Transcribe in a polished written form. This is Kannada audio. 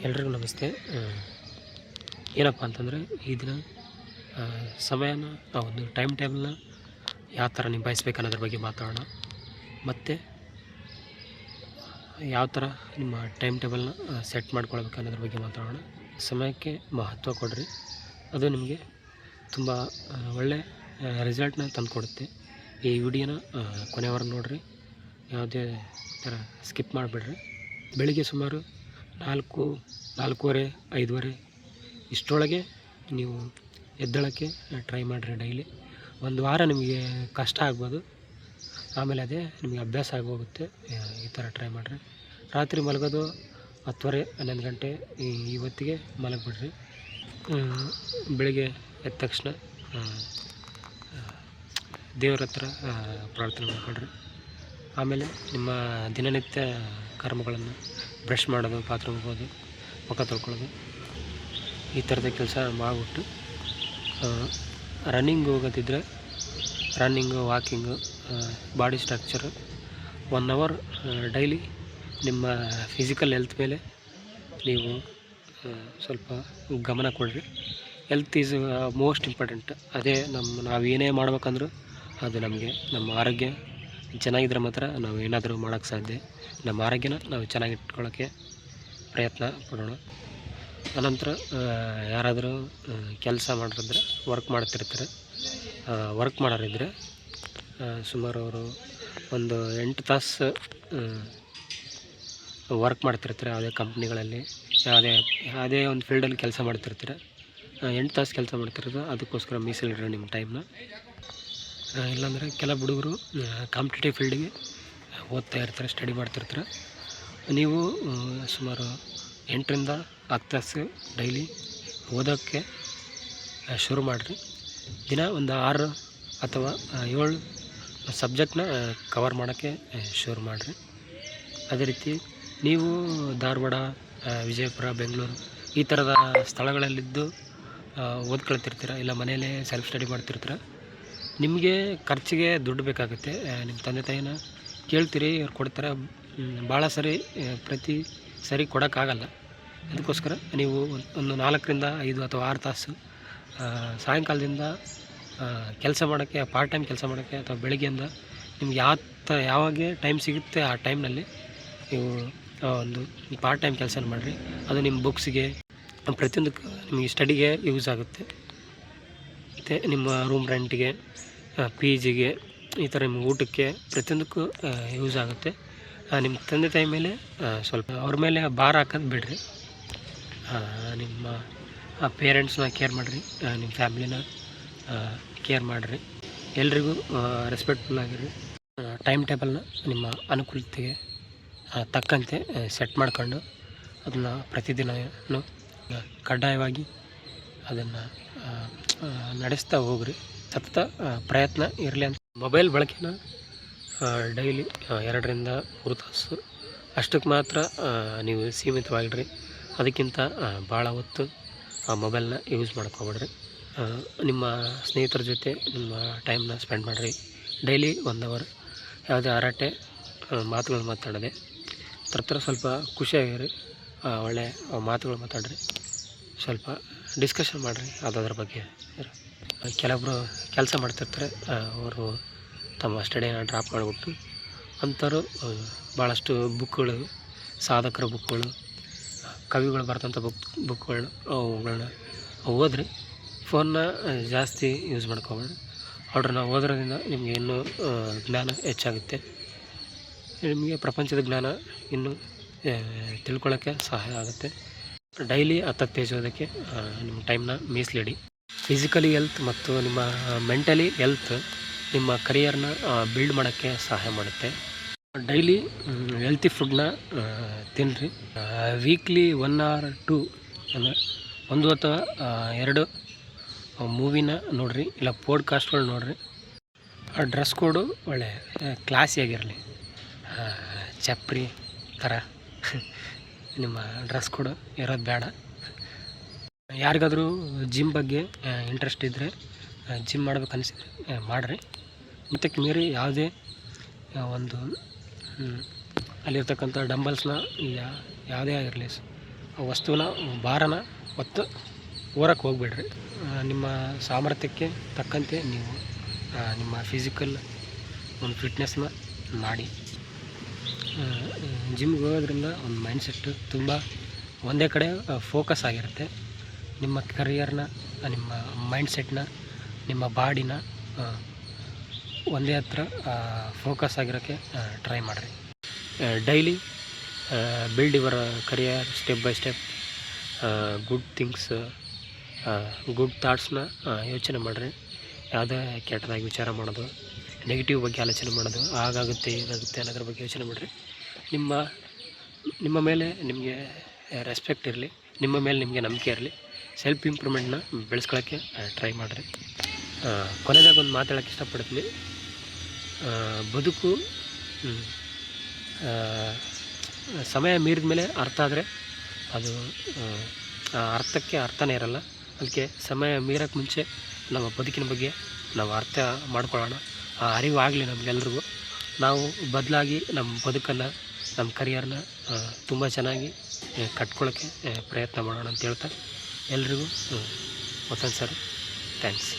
ಎಲ್ರಿಗೂ ನಮಸ್ತೆ. ಏನಪ್ಪ ಅಂತಂದರೆ ಈ ದಿನ ಸಮಯನ ಒಂದು ಟೈಮ್ ಟೇಬಲ್ನ ಯಾವ ಥರ ನಿಭಾಯಿಸ್ಬೇಕು ಅನ್ನೋದ್ರ ಬಗ್ಗೆ ಮಾತಾಡೋಣ. ಮತ್ತು ಯಾವ ಥರ ನಿಮ್ಮ ಟೈಮ್ ಟೇಬಲ್ನ ಸೆಟ್ ಮಾಡ್ಕೊಳ್ಬೇಕು ಅನ್ನೋದ್ರ ಬಗ್ಗೆ ಮಾತಾಡೋಣ. ಸಮಯಕ್ಕೆ ಮಹತ್ವ ಕೊಡ್ರಿ, ಅದು ನಿಮಗೆ ತುಂಬ ಒಳ್ಳೆ ರಿಸಲ್ಟ್ನ ತಂದುಕೊಡುತ್ತೆ. ಈ ವಿಡಿಯೋನ ಕೊನೆವರೆಗೂ ನೋಡಿರಿ, ಯಾವುದೇ ಥರ ಸ್ಕಿಪ್ ಮಾಡಿಬಿಡ್ರಿ. ಬೆಳಿಗ್ಗೆ ಸುಮಾರು 4:30 5:30 ಇಷ್ಟರೊಳಗೆ ನೀವು ಎದ್ದೇಳೋಕ್ಕೆ ಟ್ರೈ ಮಾಡಿರಿ. ಡೈಲಿ ಒಂದು ವಾರ ನಿಮಗೆ ಕಷ್ಟ ಆಗ್ಬೋದು, ಆಮೇಲೆ ಅದೇ ನಿಮಗೆ ಅಭ್ಯಾಸ ಆಗೋಗುತ್ತೆ. ಈ ಥರ ಟ್ರೈ ಮಾಡಿರಿ. ರಾತ್ರಿ ಮಲಗೋದು 10:30 11 ಗಂಟೆ ಈ ಹೊತ್ತಿಗೆ ಮಲಗಿಬಿಡ್ರಿ. ಬೆಳಿಗ್ಗೆ ಎದ್ದ ತಕ್ಷಣ ದೇವ್ರ ಹತ್ರ ಪ್ರಾರ್ಥನೆ ಮಾಡ್ಕೊಳ್ರಿ. ಆಮೇಲೆ ನಿಮ್ಮ ದಿನನಿತ್ಯ ಕರ್ಮಗಳನ್ನು ಬ್ರಷ್ ಮಾಡೋದು, ಪಾತ್ರೆ ಹೋಗೋದು, ಮುಖ ತೊಳ್ಕೊಳ್ಳೋದು, ಈ ಥರದ ಕೆಲಸ ಮಾಡಿಬಿಟ್ಟು ರನ್ನಿಂಗ್ ಹೋಗೋದಿದ್ದರೆ running, walking, body structure 1 hour daily ನಿಮ್ಮ ಫಿಸಿಕಲ್ ಹೆಲ್ತ್ ಮೇಲೆ ನೀವು ಸ್ವಲ್ಪ ಗಮನ ಕೊಡ್ರಿ. Health is most important. ಅದೇ ನಾವು ಏನೇ ಮಾಡ್ಬೇಕಂದ್ರೂ ಅದು ನಮ್ಮ ಆರೋಗ್ಯ ಚೆನ್ನಾಗಿದ್ರೆ ಮಾತ್ರ ನಾವು ಏನಾದರೂ ಮಾಡೋಕ್ಕೆ ಸಾಧ್ಯ. ನಮ್ಮ ಆರೋಗ್ಯನ ನಾವು ಚೆನ್ನಾಗಿಟ್ಕೊಳ್ಳೋಕ್ಕೆ ಪ್ರಯತ್ನ ಪಡೋಣ. ಅನಂತರ ಯಾರಾದರೂ ಕೆಲಸ ಮಾಡಿದ್ರೆ, ವರ್ಕ್ ಮಾಡ್ತಿರ್ತಾರೆ, ವರ್ಕ್ ಮಾಡೋರಿದ್ದರೆ ಸುಮಾರು ಅವರು ಒಂದು 8 ತಾಸು ವರ್ಕ್ ಮಾಡ್ತಿರ್ತಾರೆ. ಯಾವುದೇ ಕಂಪ್ನಿಗಳಲ್ಲಿ, ಯಾವುದೇ ಒಂದು ಫೀಲ್ಡಲ್ಲಿ ಕೆಲಸ ಮಾಡ್ತಿರ್ತಾರೆ. 8 ತಾಸು ಕೆಲಸ ಮಾಡ್ತಿರೋದು, ಅದಕ್ಕೋಸ್ಕರ ಮೀಸಲಿಡ್ರಿ ನಿಮ್ಮ ಟೈಮ್ನ. ಇಲ್ಲಾಂದರೆ ಕೆಲವು ಹುಡುಗರು ಕಾಂಪಿಟೇಟಿವ್ ಫೀಲ್ಡಿಗೆ ಓದ್ತಾ ಇರ್ತಾರೆ, ಸ್ಟಡಿ ಮಾಡ್ತಿರ್ತಾರೆ. ನೀವು ಸುಮಾರು 8ರಿಂದ 10 ತಾಸು ಡೈಲಿ ಓದೋಕ್ಕೆ ಶುರು ಮಾಡಿರಿ. ದಿನ ಒಂದು 6 ಅಥವಾ 7 ಸಬ್ಜೆಕ್ಟ್ನ ಕವರ್ ಮಾಡೋಕ್ಕೆ ಶುರು ಮಾಡಿರಿ. ಅದೇ ರೀತಿ ನೀವು ಧಾರವಾಡ, ವಿಜಯಪುರ, ಬೆಂಗಳೂರು ಈ ಥರದ ಸ್ಥಳಗಳಲ್ಲಿದ್ದು ಓದ್ಕೊಳ್ತಿರ್ತೀರ, ಇಲ್ಲ ಮನೆಯಲ್ಲೇ ಸೆಲ್ಫ್ ಸ್ಟಡಿ ಮಾಡ್ತಿರ್ತೀರ. ನಿಮಗೆ ಖರ್ಚಿಗೆ ದುಡ್ಡು ಬೇಕಾಗುತ್ತೆ. ನಿಮ್ಮ ತಂದೆ ತಾಯಿನ ಕೇಳ್ತೀರಿ, ಅವ್ರು ಕೊಡ್ತಾರೆ. ಭಾಳ ಪ್ರತಿ ಸರಿ ಕೊಡೋಕ್ಕಾಗಲ್ಲ. ಅದಕ್ಕೋಸ್ಕರ ನೀವು ಒಂದು 4ರಿಂದ 5 ಅಥವಾ 6 ತಾಸು ಸಾಯಂಕಾಲದಿಂದ ಕೆಲಸ ಮಾಡೋಕ್ಕೆ, ಪಾರ್ಟ್ ಟೈಮ್ ಕೆಲಸ ಮಾಡೋಕ್ಕೆ, ಅಥವಾ ಬೆಳಗ್ಗೆಯಿಂದ ನಿಮ್ಗೆ ಯಾವಾಗ ಟೈಮ್ ಸಿಗುತ್ತೆ ಆ ಟೈಮ್ನಲ್ಲಿ ನೀವು ಒಂದು ಪಾರ್ಟ್ ಟೈಮ್ ಕೆಲಸ ಮಾಡಿರಿ. ಅದು ನಿಮ್ಮ ಬುಕ್ಸಿಗೆ, ಪ್ರತಿಯೊಂದಕ್ಕೂ ನಿಮಗೆ ಸ್ಟಡಿಗೆ ಯೂಸ್ ಆಗುತ್ತೆ. ಮತ್ತು ನಿಮ್ಮ ರೂಮ್ ರೆಂಟಿಗೆ, PGಗೆ, ಈ ಥರ ನಿಮ್ಮ ಊಟಕ್ಕೆ, ಪ್ರತಿಯೊಂದಕ್ಕೂ ಯೂಸ್ ಆಗುತ್ತೆ. ನಿಮ್ಮ ತಂದೆ ತಾಯಿ ಮೇಲೆ ಸ್ವಲ್ಪ ಅವ್ರ ಮೇಲೆ ಭಾರ ಹಾಕೋದು ಬಿಡ್ರಿ. ನಿಮ್ಮ ಪೇರೆಂಟ್ಸ್ನ ಕೇರ್ ಮಾಡಿರಿ, ನಿಮ್ಮ ಫ್ಯಾಮ್ಲಿನ ಕೇರ್ ಮಾಡಿರಿ. ಎಲ್ರಿಗೂ ರೆಸ್ಪೆಕ್ಟ್ಫುಲ್ ಆಗಿರಿ. ಟೈಮ್ ಟೇಬಲ್ನ ನಿಮ್ಮ ಅನುಕೂಲತೆಗೆ ತಕ್ಕಂತೆ ಸೆಟ್ ಮಾಡ್ಕೊಂಡು ಅದನ್ನು ಪ್ರತಿದಿನವೂ ಕಡ್ಡಾಯವಾಗಿ ಅದನ್ನು ನಡೆಸ್ತಾ ಹೋಗ್ರಿ. ಸತತ ಪ್ರಯತ್ನ ಇರಲಿ ಅಂತ. ಮೊಬೈಲ್ ಬಳಕೆನ ಡೈಲಿ 2ರಿಂದ 3 ತಾಸು ಅಷ್ಟಕ್ಕೆ ಮಾತ್ರ ನೀವು ಸೀಮಿತವಾಗಿಡ್ರಿ. ಅದಕ್ಕಿಂತ ಭಾಳ ಹೊತ್ತು ಆ ಮೊಬೈಲ್ನ ಯೂಸ್ ಮಾಡ್ಕೊಬೇಡ್ರಿ. ನಿಮ್ಮ ಸ್ನೇಹಿತರ ಜೊತೆ ನಿಮ್ಮ ಟೈಮ್ನ ಸ್ಪೆಂಡ್ ಮಾಡಿರಿ. ಡೈಲಿ 1 ಅವರ್ ಯಾವುದೇ ಹರಟೆ ಮಾತುಗಳು ಮಾತಾಡೋದೆ, ಥರ ಸ್ವಲ್ಪ ಖುಷಿಯಾಗಿರಿ. ಒಳ್ಳೆ ಮಾತುಗಳು ಮಾತಾಡ್ರಿ, ಸ್ವಲ್ಪ ಡಿಸ್ಕಷನ್ ಮಾಡಿರಿ ಯಾವುದಾದ್ರ ಬಗ್ಗೆ. ಕೆಲವೊಬ್ಬರು ಕೆಲಸ ಮಾಡ್ತಿರ್ತಾರೆ, ಅವರು ತಮ್ಮ ಸ್ಟಡಿನ ಡ್ರಾಪ್ ಮಾಡಿಬಿಟ್ಟು ಅಂಥವ್ರು ಭಾಳಷ್ಟು ಬುಕ್ಗಳು, ಸಾಧಕರ ಬುಕ್ಗಳು, ಕವಿಗಳು ಬರೆದಂಥ ಬುಕ್ಗಳನ್ನ ಅವುಗಳನ್ನ ಓದ್ರಿ. ಫೋನ್ನ ಜಾಸ್ತಿ ಯೂಸ್ ಮಾಡ್ಕೊಬೇಡ್ರಿ. ಅವ್ರನ್ನ ಓದೋದ್ರಿಂದ ನಿಮಗೆ ಇನ್ನೂ ಜ್ಞಾನ ಹೆಚ್ಚಾಗುತ್ತೆ. ನಿಮಗೆ ಪ್ರಪಂಚದ ಜ್ಞಾನ ಇನ್ನೂ ತಿಳ್ಕೊಳ್ಳೋಕ್ಕೆ ಸಹಾಯ ಆಗುತ್ತೆ. ಡೈಲಿ 10 ಪೇಜ್ ಓದೋಕ್ಕೆ ನಿಮ್ಮ ಟೈಮ್ನ ಮೀಸಲಿಡಿ. ಫಿಸಿಕಲಿ ಹೆಲ್ತ್ ಮತ್ತು ನಿಮ್ಮ ಮೆಂಟಲಿ ಹೆಲ್ತ್ ನಿಮ್ಮ ಕರಿಯರ್ನ ಬಿಲ್ಡ್ ಮಾಡೋಕ್ಕೆ ಸಹಾಯ ಮಾಡುತ್ತೆ. ಡೈಲಿ ಹೆಲ್ತಿ ಫುಡ್ನ ತಿನ್ನಿರಿ. ವೀಕ್ಲಿ 1 or 2 ಅಂದರೆ 1 ಅಥವಾ 2 ಮೂವಿನ ನೋಡಿರಿ, ಇಲ್ಲ ಪಾಡ್ಕಾಸ್ಟ್ಗಳು ನೋಡಿರಿ. ಆ ಡ್ರೆಸ್ ಕೋಡು ಒಳ್ಳೆ ಕ್ಲಾಸಿಯಾಗಿರಲಿ. ಚಪ್ರಿ ಥರ ನಿಮ್ಮ ಡ್ರೆಸ್ ಕೋಡು ಇರೋದು ಬೇಡ. ಯಾರಿಗಾದರೂ ಜಿಮ್ ಬಗ್ಗೆ ಇಂಟ್ರೆಸ್ಟ್ ಇದ್ದರೆ, ಜಿಮ್ ಮಾಡ್ಬೇಕು ಅನಿಸಿದ್ರೆ ಮಾಡಿರಿ. ಮತ್ತು ಮೀರಿ ಯಾವುದೇ ಒಂದು ಅಲ್ಲಿರ್ತಕ್ಕಂಥ ಡಂಬಲ್ಸ್ನ ಯಾವುದೇ ಆಗಿರಲಿ, ವಸ್ತುವಿನ ಭಾರನ ಹೊತ್ತು ಹೋರಕ್ಕೆ ಹೋಗ್ಬೇಡ್ರಿ. ನಿಮ್ಮ ಸಾಮರ್ಥ್ಯಕ್ಕೆ ತಕ್ಕಂತೆ ನೀವು ನಿಮ್ಮ ಫಿಸಿಕಲ್ ಒಂದು ಫಿಟ್ನೆಸ್ನ ಮಾಡಿ. ಜಿಮ್ಗೆ ಹೋಗೋದ್ರಿಂದ ಒಂದು ಮೈಂಡ್ಸೆಟ್ಟು ತುಂಬ ಒಂದೇ ಕಡೆ ಫೋಕಸ್ ಆಗಿರುತ್ತೆ. ನಿಮ್ಮ ಕರಿಯರ್ನ, ನಿಮ್ಮ ಮೈಂಡ್ಸೆಟ್ನ, ನಿಮ್ಮ ಬಾಡಿನ ಒಂದೇ ಹತ್ರ ಫೋಕಸ್ ಆಗಿರೋಕ್ಕೆ ಟ್ರೈ ಮಾಡಿರಿ. Daily build your career step by step. Good things, good ಥಾಟ್ಸ್ನ ಯೋಚನೆ ಮಾಡಿರಿ. ಯಾವುದೇ ಕೆಟ್ಟದಾಗಿ ವಿಚಾರ ಮಾಡೋದು, ನೆಗೆಟಿವ್ ಬಗ್ಗೆ ಆಲೋಚನೆ ಮಾಡೋದು, ಹಾಗಾಗುತ್ತೆ ಹೀಗಾಗುತ್ತೆ ಅನ್ನೋದ್ರ ಬಗ್ಗೆ ಯೋಚನೆ ಮಾಡಿರಿ. ನಿಮ್ಮ ಮೇಲೆ ನಿಮಗೆ ರೆಸ್ಪೆಕ್ಟ್ ಇರಲಿ, ನಿಮ್ಮ ಮೇಲೆ ನಿಮಗೆ ನಂಬಿಕೆ ಇರಲಿ. ಸೆಲ್ಫ್ ಇಂಪ್ರೂವ್ಮೆಂಟ್ನ ಬೆಳೆಸ್ಕೊಳ್ಳೋಕ್ಕೆ ಟ್ರೈ ಮಾಡಿರಿ. ಕೊನೆದಾಗ ಒಂದು ಮಾತಾಡೋಕ್ಕೆ ಇಷ್ಟಪಡ್ತೀನಿ. ಬದುಕು ಸಮಯ ಮೀರಿದ ಮೇಲೆ ಅರ್ಥ ಆದರೆ ಅದು ಅರ್ಥಕ್ಕೆ ಅರ್ಥನೇ ಇರಲ್ಲ. ಅದಕ್ಕೆ ಸಮಯ ಮೀರೋಕ್ಕೆ ಮುಂಚೆ ನಮ್ಮ ಬದುಕಿನ ಬಗ್ಗೆ ನಾವು ಅರ್ಥ ಮಾಡ್ಕೊಳ್ಳೋಣ. ಆ ಅರಿವು ಆಗಲಿ ನಮಗೆಲ್ರಿಗೂ. ನಾವು ಬದಲಾಗಿ ನಮ್ಮ ಬದುಕನ್ನು, ನಮ್ಮ ಕರಿಯರ್ನ ತುಂಬ ಚೆನ್ನಾಗಿ ಕಟ್ಕೊಳ್ಳೋಕ್ಕೆ ಪ್ರಯತ್ನ ಮಾಡೋಣ ಅಂತ ಹೇಳ್ತಾ ಎಲ್ರಿಗೂ ಮತ್ತೊಂದು ಸಾರಿ ಥ್ಯಾಂಕ್ಸ್.